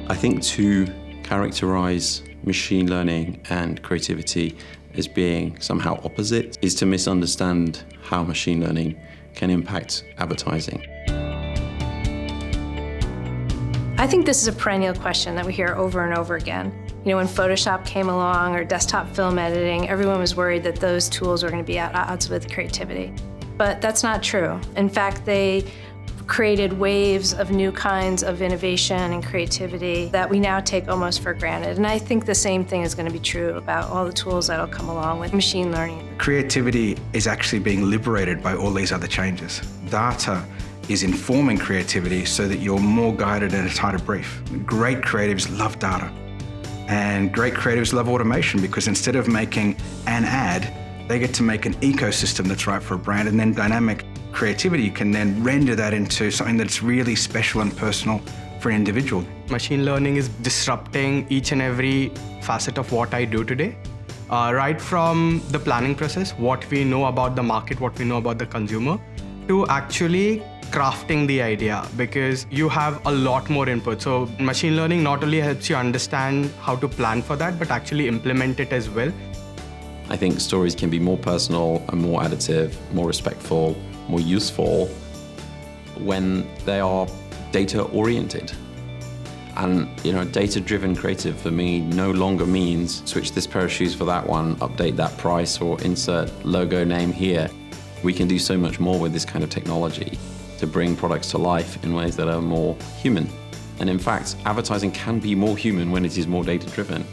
I think to characterize machine learning and creativity as being somehow opposite is to misunderstand how machine learning can impact advertising. I think this is a perennial question that we hear over and over again. You know, when Photoshop came along or desktop film editing, everyone was worried that those tools were going to be at odds with creativity. But that's not true. In fact, they created waves of new kinds of innovation and creativity that we now take almost for granted. And I think the same thing is going to be true about all the tools that'll come along with machine learning. Creativity is actually being liberated by all these other changes. Data is informing creativity so that you're more guided in a tighter brief. Great creatives love data. And great creatives love automation because instead of making an ad, they get to make an ecosystem that's right for a brand, and then dynamic creativity can then render that into something that's really special and personal for an individual. Machine learning is disrupting each and every facet of what I do today. Right from the planning process, what we know about the market, what we know about the consumer, to actually crafting the idea, because you have a lot more input. So machine learning not only helps you understand how to plan for that, but actually implement it as well. I think stories can be more personal and more additive, more respectful, more useful when they are data-oriented. And data-driven creative for me no longer means switch this pair of shoes for that one, update that price, or insert logo name here. We can do so much more with this kind of technology to bring products to life in ways that are more human. And in fact, advertising can be more human when it is more data-driven.